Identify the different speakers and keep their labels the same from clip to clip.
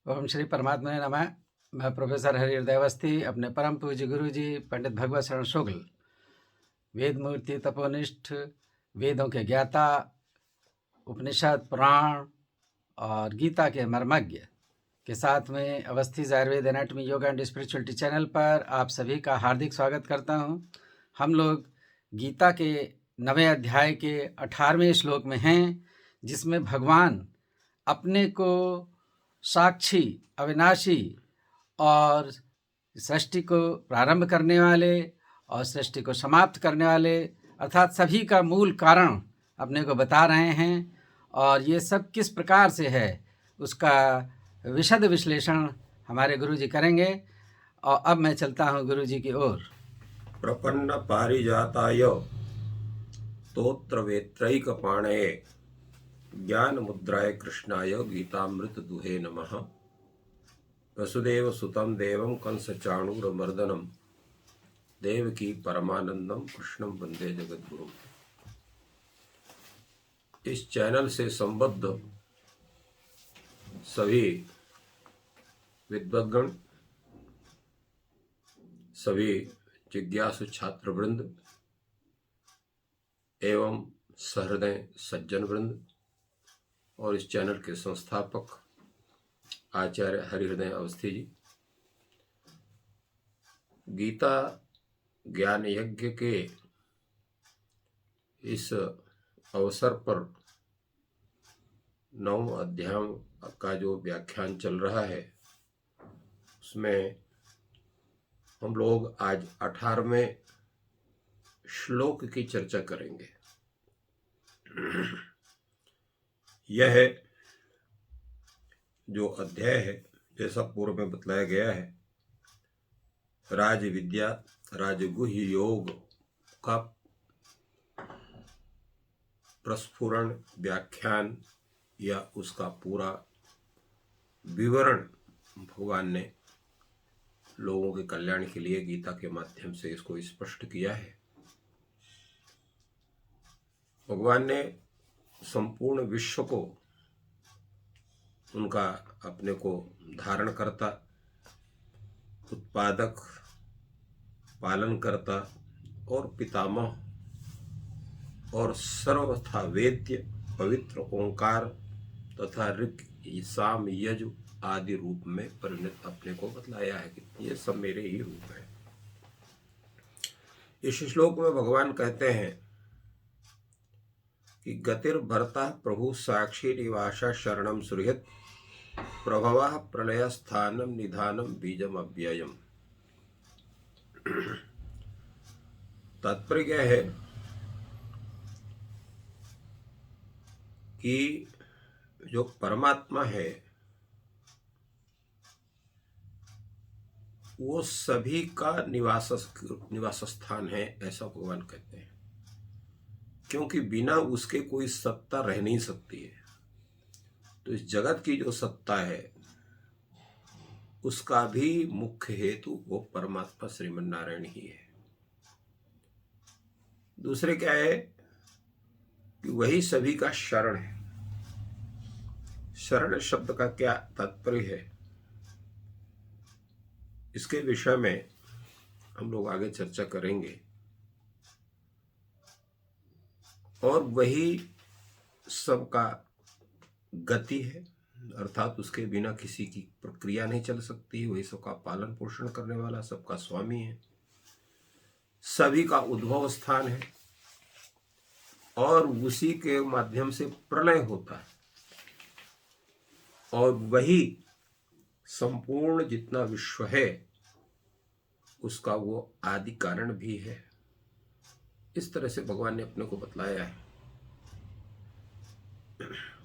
Speaker 1: ओम श्री परमात्मा नमः। मैं प्रोफेसर हरिहृदय अवस्थी अपने परम पूज्य गुरु जी पंडित भगवत शरण शुक्ल, वेद मूर्ति तपोनिष्ठ, वेदों के ज्ञाता, उपनिषद पुराण और गीता के मर्मज्ञ के साथ में Awasthi Ayurveda anatomy yoga and spirituality channel पर आप सभी का हार्दिक स्वागत करता हूं। हम लोग गीता के 9वें अध्याय के 18वें श्लोक में हैं, जिसमें भगवान अपने को साक्षी, अविनाशी और सृष्टि को प्रारंभ करने वाले और सृष्टि को समाप्त करने वाले अर्थात सभी का मूल कारण अपने को बता रहे हैं। और ये सब किस प्रकार से है उसका विशद विश्लेषण हमारे गुरु जी करेंगे। और अब मैं चलता हूँ गुरु जी की ओर।
Speaker 2: प्रपन्न पारिजाताय स्तोत्र वेत्रैक पाणये ज्ञान मुद्राय कृष्णाय गीतामृत दुहे नमः। वसुदेव सुतं देवं कंस चाणूर मर्दनम देवकी परमानंदम कृष्णम वंदे जगद्गुरु। इस चैनल से संबद्ध सभी विद्वद्गण, सभी जिज्ञासु छात्र वृंद एवं सहृदय सज्जन वृंद और इस चैनल के संस्थापक आचार्य हरिहृदय अवस्थी जी, गीता ज्ञान यज्ञ के इस अवसर पर 9 अध्यायों का जो व्याख्यान चल रहा है उसमें हम लोग आज 18वें श्लोक की चर्चा करेंगे। यह जो अध्याय है, जैसा पूर्व में बतलाया गया है, राज विद्या राजगुह्य योग का प्रस्फुरण व्याख्यान या उसका पूरा विवरण भगवान ने लोगों के कल्याण के लिए गीता के माध्यम से इसको स्पष्ट किया है। भगवान ने संपूर्ण विश्व को उनका अपने को धारण करता, उत्पादक, पालन करता और पितामह और सर्वथा वेद्य पवित्र ओंकार तथा ऋक् साम यजु आदि रूप में परिणत अपने को बतलाया है कि ये सब मेरे ही रूप है। इस श्लोक में भगवान कहते हैं कि गतिर भर्ता प्रभु साक्षी निवासा शरणम सुहृत प्रभवा प्रलय स्थानम निधानम बीजम अव्ययम। तात्पर्य यह है कि जो परमात्मा है वो सभी का निवास स्थान है, ऐसा भगवान कहते हैं, क्योंकि बिना उसके कोई सत्ता रह नहीं सकती है। तो इस जगत की जो सत्ता है उसका भी मुख्य हेतु वो परमात्मा श्रीमन नारायण ही है। दूसरे क्या है कि वही सभी का शरण है। शरण शब्द का क्या तात्पर्य है, इसके विषय में हम लोग आगे चर्चा करेंगे। और वही सबका गति है, अर्थात उसके बिना किसी की प्रक्रिया नहीं चल सकती। वही सबका पालन पोषण करने वाला, सबका स्वामी है, सभी का उद्भव स्थान है और उसी के माध्यम से प्रलय होता है। और वही संपूर्ण जितना विश्व है उसका वो आदि कारण भी है। इस तरह से भगवान ने अपने को बतलाया है।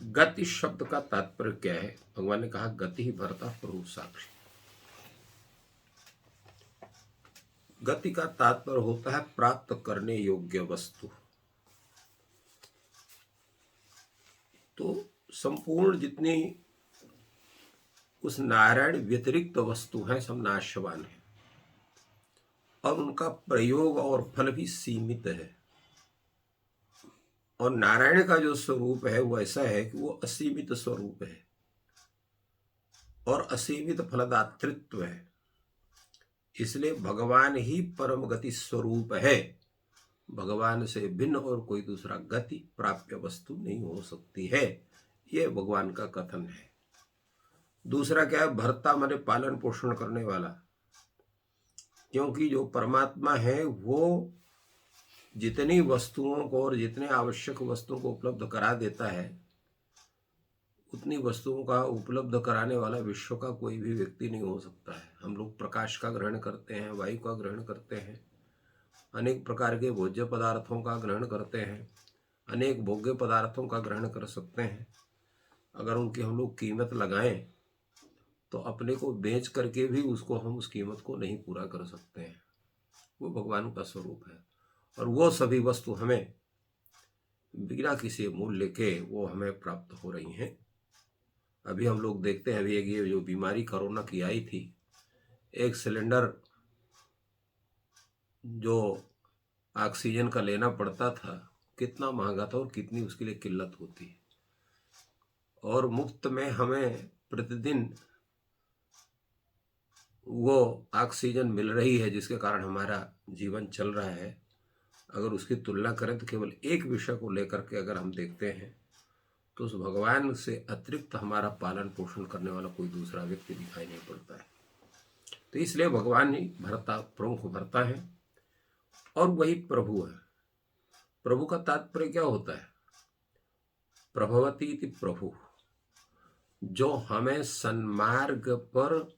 Speaker 2: गति शब्द का तात्पर्य क्या है? भगवान ने कहा गति ही भरता प्रभु साक्षी। गति का तात्पर्य होता है प्राप्त करने योग्य वस्तु। तो संपूर्ण जितनी उस नारायण व्यतिरिक्त वस्तु है सब नाशवान है और उनका प्रयोग और फल भी सीमित है। और नारायण का जो स्वरूप है वो ऐसा है कि वो असीमित स्वरूप है। और असीमित फलदातृत्व है। इसलिए भगवान ही परम गति स्वरूप है। भगवान से भिन्न और कोई दूसरा गति प्राप्य वस्तु नहीं हो सकती है। ये भगवान का कथन है। दूसरा क्या है? भर्ता माने पालन पोषण करने वाला। क्योंकि जो परमात्मा है वो जितनी वस्तुओं को और जितने आवश्यक वस्तुओं को उपलब्ध करा देता है, उतनी वस्तुओं का उपलब्ध कराने वाला विश्व का कोई भी व्यक्ति नहीं हो सकता है। हम लोग प्रकाश का ग्रहण करते हैं, वायु का ग्रहण करते हैं, अनेक प्रकार के भोज्य पदार्थों का ग्रहण करते हैं, अनेक भोग्य पदार्थों का ग्रहण कर सकते हैं। अगर उनकी हम लोग कीमत लगाएं तो अपने को बेच करके भी उसको हम उस कीमत को नहीं पूरा कर सकते हैं। वो भगवान का स्वरूप है और वो सभी वस्तु हमें बिना किसी मूल्य के वो हमें प्राप्त हो रही हैं। अभी हम लोग देखते हैं, अभी ये जो बीमारी कोरोना की आई थी, एक सिलेंडर जो ऑक्सीजन का लेना पड़ता था कितना महंगा था और कितनी उसके लिए किल्लत होती है। और मुफ्त में हमें प्रतिदिन वो ऑक्सीजन मिल रही है जिसके कारण हमारा जीवन चल रहा है। अगर उसकी तुलना करें तो केवल एक विषय को लेकर के अगर हम देखते हैं तो उस भगवान से अतिरिक्त हमारा पालन पोषण करने वाला कोई दूसरा व्यक्ति दिखाई नहीं पड़ता है। तो इसलिए भगवान ही भर्ता, प्रमुख भर्ता है और वही प्रभु है। प्रभु का तात्पर्य क्या होता है? प्रभवती इति प्रभु, जो हमें सन्मार्ग पर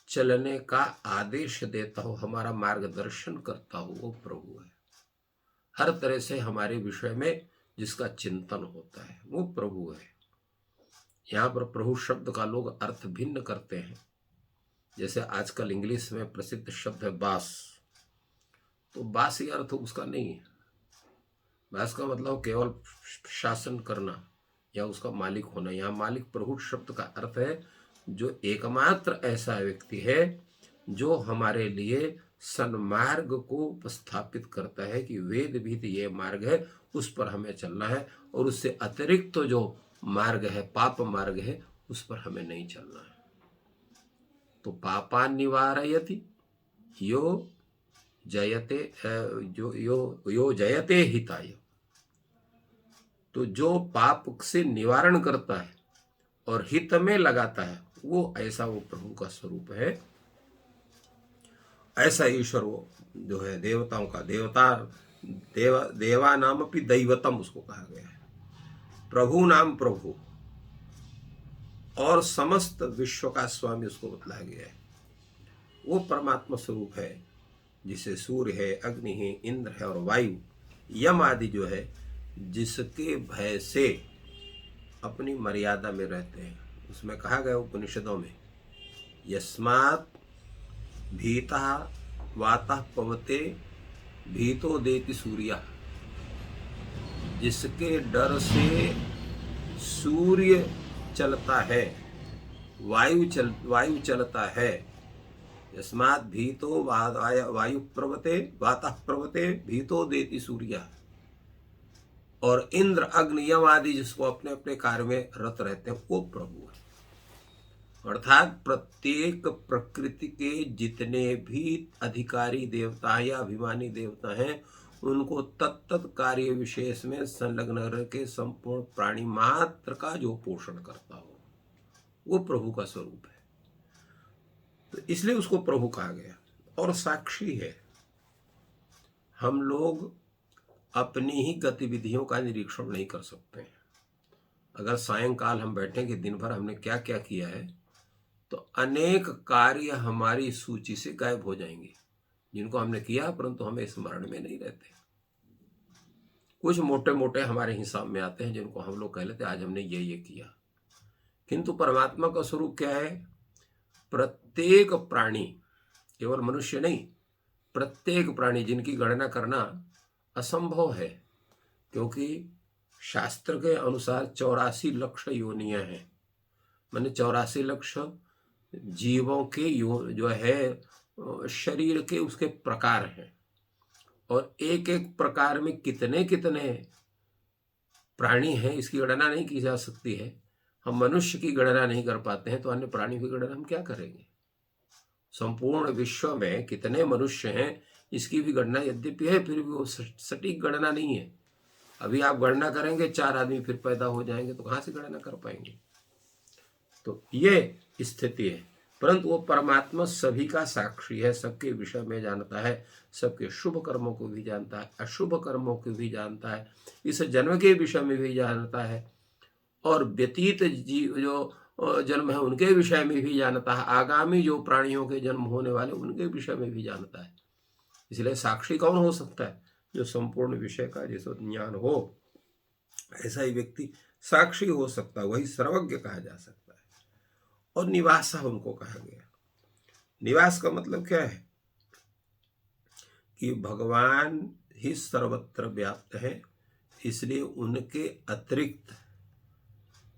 Speaker 2: चलने का आदेश देता हो, हमारा मार्गदर्शन करता हो, वो प्रभु है। हर तरह से हमारे विषय में जिसका चिंतन होता है वो प्रभु है। यहाँ पर प्रभु शब्द का लोग अर्थ भिन्न करते हैं। जैसे आजकल इंग्लिश में प्रसिद्ध शब्द है बास, तो बास ये अर्थ उसका नहीं है। बास का मतलब केवल शासन करना या उसका मालिक होना। यहाँ मालिक प्रभु शब्द का अर्थ है जो एकमात्र ऐसा व्यक्ति है जो हमारे लिए सन्मार्ग को उपस्थापित करता है कि वेद विहित ये मार्ग है, उस पर हमें चलना है और उससे अतिरिक्त तो जो मार्ग है, पाप मार्ग है, उस पर हमें नहीं चलना है। तो पापान निवारयति यो जयते यो जयते हिताय, तो जो पाप से निवारण करता है और हित में लगाता है वो ऐसा वो प्रभु का स्वरूप है। ऐसा ईश्वर वो जो है देवताओं का देवा नाम अपनी दैवतम उसको कहा गया है। प्रभु नाम प्रभु और समस्त विश्व का स्वामी उसको बतलाया गया है। वो परमात्मा स्वरूप है जिसे सूर्य है, अग्नि है, इंद्र है और वायु यम आदि जो है जिसके भय से अपनी मर्यादा में रहते हैं। उसमें कहा गया उपनिषदों में, यस्मात् भीतः वातः पवते भीतो देति सूर्य, जिसके डर से सूर्य चलता है, वायु चलता है। यस्मात् भीतो वायु प्रवते वातः प्रवते भीतो देति सूर्य। और इंद्र अग्नि यम आदि जिसको अपने अपने कार्य में रत रहते हैं वो प्रभु है। अर्थात प्रत्येक प्रकृति के जितने भी अधिकारी देवता या अभिमानी देवता हैं उनको तत्त कार्य विशेष में संलग्न रह के संपूर्ण प्राणी मात्र का जो पोषण करता हो वो प्रभु का स्वरूप है। तो इसलिए उसको प्रभु कहा गया और साक्षी है। हम लोग अपनी ही गतिविधियों का निरीक्षण नहीं कर सकते हैं। अगर सायंकाल हम बैठेंगे दिन भर हमने क्या क्या किया है तो अनेक कार्य हमारी सूची से गायब हो जाएंगे जिनको हमने किया परंतु हमें स्मरण में नहीं रहते। कुछ मोटे मोटे हमारे हिसाब में आते हैं जिनको हम लोग कह लेते आज हमने ये किया, किंतु परमात्मा का स्वरूप क्या है? प्रत्येक प्राणी, केवल मनुष्य नहीं, प्रत्येक प्राणी जिनकी गणना करना असंभव है, क्योंकि शास्त्र के अनुसार 84 लक्ष योनियां हैं। मैंने 84 लक्ष जीवों के जो है शरीर के उसके प्रकार हैं और एक एक प्रकार में कितने कितने प्राणी हैं इसकी गणना नहीं की जा सकती है। हम मनुष्य की गणना नहीं कर पाते हैं तो अन्य प्राणी की गणना हम क्या करेंगे। संपूर्ण विश्व में कितने मनुष्य हैं इसकी भी गणना यद्यपि है, फिर भी वो सटीक गणना नहीं है। अभी आप गणना करेंगे 4 आदमी फिर पैदा हो जाएंगे तो कहाँ से गणना कर पाएंगे। तो ये स्थिति है, परंतु वो परमात्मा सभी का साक्षी है, सबके विषय में जानता है, सबके शुभ कर्मों को भी जानता है, अशुभ कर्मों को भी जानता है, इस जन्म के विषय में भी जानता है, और व्यतीत जीव जो जन्म है उनके विषय में भी जानता है, आगामी जो प्राणियों के जन्म होने वाले उनके विषय में भी जानता है। इसलिए साक्षी कौन हो सकता है? जो संपूर्ण विषय का जिसको ज्ञान हो, ऐसा ही व्यक्ति साक्षी हो सकता है, वही सर्वज्ञ कहा जा सकता है। और निवास उनको कहा गया। निवास का मतलब क्या है कि भगवान ही सर्वत्र व्याप्त है, इसलिए उनके अतिरिक्त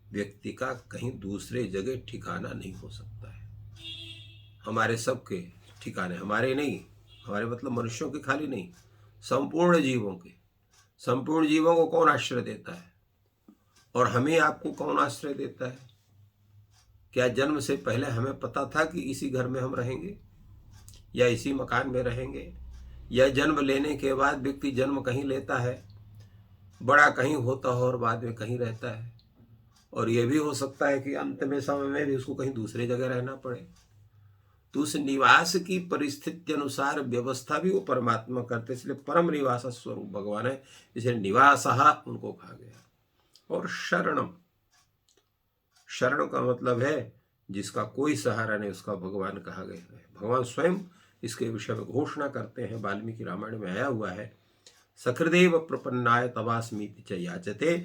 Speaker 2: व्यक्ति का कहीं दूसरे जगह ठिकाना नहीं हो सकता है। हमारे सबके ठिकाने, हमारे नहीं, हमारे मतलब मनुष्यों के खाली नहीं, संपूर्ण जीवों के। संपूर्ण जीवों को कौन आश्रय देता है और हमें आपको कौन आश्रय देता है? क्या जन्म से पहले हमें पता था कि इसी घर में हम रहेंगे या इसी मकान में रहेंगे? या जन्म लेने के बाद व्यक्ति जन्म कहीं लेता है, बड़ा कहीं होता हो और बाद में कहीं रहता है, और यह भी हो सकता है कि अंत में समय में भी उसको कहीं दूसरे जगह रहना पड़े। तो उस निवास की परिस्थिति अनुसार व्यवस्था भी वो परमात्मा करते, इसलिए परम निवास स्वरूप भगवान है, इसलिए निवासः उनको कहा गया। और शरणम, शरण का मतलब है जिसका कोई सहारा नहीं, उसका भगवान कहा गया है। भगवान स्वयं इसके विषय में घोषणा करते हैं, वाल्मीकि रामायण में आया हुआ है, सकृदेव प्रपन्नाय तवास्मीति च याचते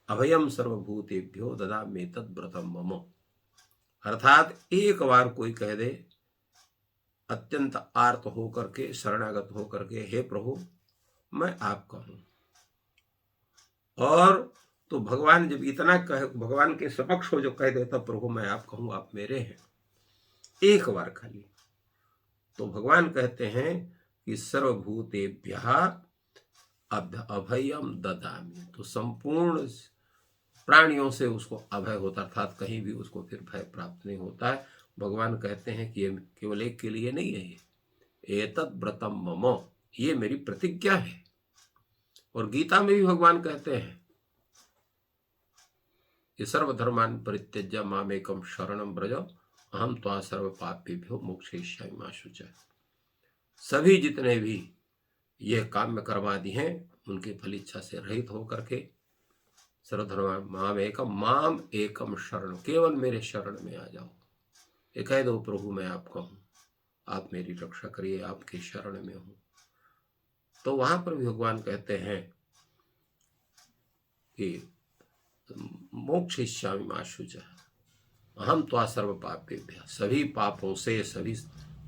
Speaker 2: अभयम सर्वभूतेभ्यो ददामि तद्व्रतम मम। अर्थात एक बार कोई कह दे अत्यंत आर्त होकर के, शरणागत होकर के, हे प्रभु मैं आपका हूं, और तो भगवान जब इतना कह, भगवान के समक्ष हो जो कह देता प्रभु मैं आपका हूं, आप मेरे हैं, एक बार खाली, तो भगवान कहते हैं कि सर्वभूतेभ्यः अभयम ददामि, तो संपूर्ण प्राणियों से उसको अभय होता, अर्थात कहीं भी उसको फिर भय प्राप्त नहीं होता है। भगवान कहते हैं कि ये केवल एक के लिए नहीं है, ये एतद् व्रतम मम, ये मेरी प्रतिज्ञा है। और गीता में भी भगवान कहते हैं कि सर्वधर्मान् परित्यज्य मामेकं शरणं व्रज अहम त्वा सर्व पापेभ्यो मोक्षयिष्यामि मा शुचः। सभी जितने भी ये काम्य कर्मादि हैं उनके फल इच्छा से रहित होकर के सर्वधर्म माम एकम शरण, केवल मेरे शरण में आ जाओ। ये कह दो प्रभु मैं आपका हूं, आप मेरी रक्षा करिए, आपके शरण में हूं। तो वहां पर भी भगवान कहते हैं कि मोक्षयिष्यामि मा शुचः अहम त्वा सर्व पापेभ्यः, सभी पापों से, सभी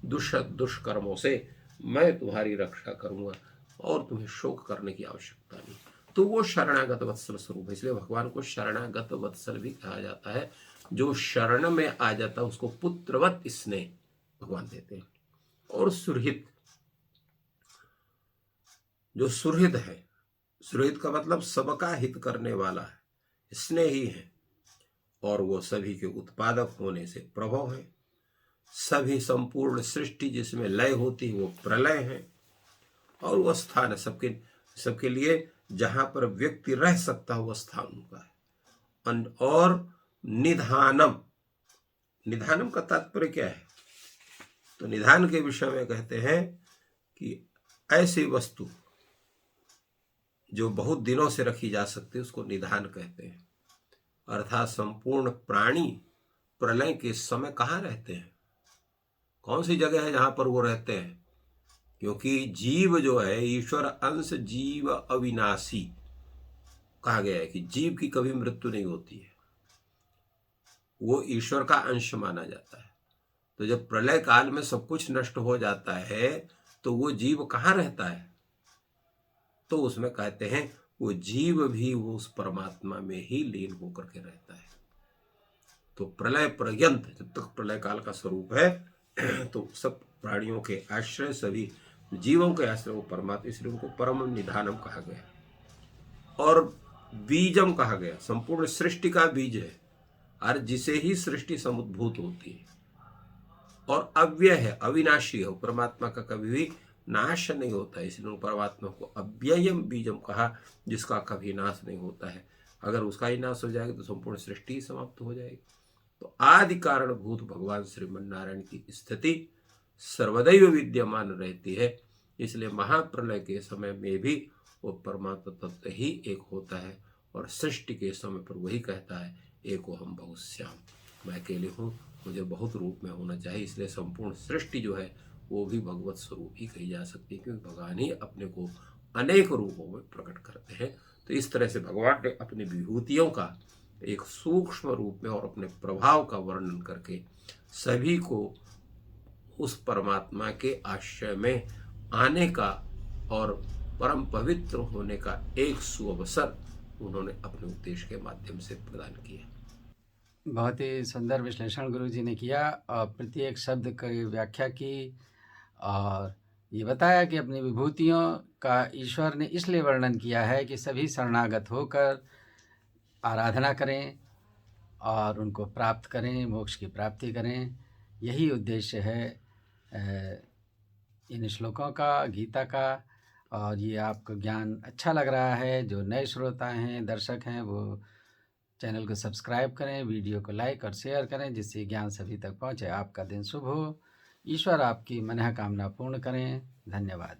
Speaker 2: दुष्कर्मों से मैं तुम्हारी रक्षा करूंगा और तुम्हें शोक करने की आवश्यकता नहीं। तो वो शरणागत वत्सल स्वरूप है, इसलिए भगवान को शरणागत वत्सल भी कहा जाता है। जो शरण में आ जाता है उसको पुत्रवत स्नेह भगवान देते हैं। और सुहृद, जो सुहृद है, सुहृद का मतलब सबका हित करने वाला है, स्नेही है, और वो सभी के उत्पादक होने से प्रभव है। सभी संपूर्ण सृष्टि जिसमें लय होती है वो प्रलय है, और वह स्थान है सबके लिए जहां पर व्यक्ति रह सकता है, वह स्थान उनका है। और निधानम, निधानम का तात्पर्य क्या है? तो निधान के विषय में कहते हैं कि ऐसी वस्तु जो बहुत दिनों से रखी जा सकती है उसको निधान कहते हैं। अर्थात संपूर्ण प्राणी प्रलय के समय कहाँ रहते हैं, कौन सी जगह है जहां पर वो रहते हैं? क्योंकि जीव जो है ईश्वर अंश जीव अविनाशी कहा गया है कि जीव की कभी मृत्यु नहीं होती है, वो ईश्वर का अंश माना जाता है। तो जब प्रलय काल में सब कुछ नष्ट हो जाता है तो वो जीव कहाँ रहता है? तो उसमें कहते हैं वो जीव भी वो उस परमात्मा में ही लीन होकर के रहता है। तो प्रलय पर्यंत जब तक प्रलय काल का स्वरूप है तो सब प्राणियों के आश्रय, सभी जीवों के आश्रय वो परमात्मा, इसलिए उनको परम निधानम कहा गया। और बीजम कहा गया, संपूर्ण सृष्टि का बीज है। और जिसे ही सृष्टि समुद्भूत होती है और अव्यय है, अविनाशी है। परमात्मा का कभी भी नाश नहीं होता है, इसलिए परमात्मा को अव्ययम बीजम कहा, जिसका कभी नाश नहीं होता है। अगर उसका ही नाश हो जाएगा तो संपूर्ण सृष्टि ही समाप्त हो जाएगी। तो आदि कारण भूत भगवान श्रीमन नारायण की स्थिति सर्वदैव विद्यमान रहती है। इसलिए महाप्रलय के समय में भी वो परमात्मा तत्व ही एक होता है और सृष्टि के समय पर वही कहता है एको हम बहुश्याम, मैं अकेले हूँ, मुझे बहुत रूप में होना चाहिए। इसलिए संपूर्ण सृष्टि जो है वो भी भगवत स्वरूप ही कही जा सकती है, क्योंकि भगवान ही अपने को अनेक रूपों में प्रकट करते हैं। तो इस तरह से भगवान ने अपनी विभूतियों का एक सूक्ष्म रूप में और अपने प्रभाव का वर्णन करके सभी को उस परमात्मा के आश्रय में आने का और परम पवित्र होने का एक सुअवसर उन्होंने अपने उपदेश के माध्यम से प्रदान किया।
Speaker 1: बहुत ही सुंदर विश्लेषण गुरु जी ने किया और प्रत्येक शब्द की व्याख्या की और ये बताया कि अपनी विभूतियों का ईश्वर ने इसलिए वर्णन किया है कि सभी शरणागत होकर आराधना करें और उनको प्राप्त करें, मोक्ष की प्राप्ति करें। यही उद्देश्य है इन श्लोकों का, गीता का। और ये आपको ज्ञान अच्छा लग रहा है, जो नए श्रोता हैं, दर्शक हैं, वो चैनल को सब्सक्राइब करें, वीडियो को लाइक और शेयर करें, जिससे ज्ञान सभी तक पहुँचे। आपका दिन शुभ हो, ईश्वर आपकी मनःकामना पूर्ण करें। धन्यवाद।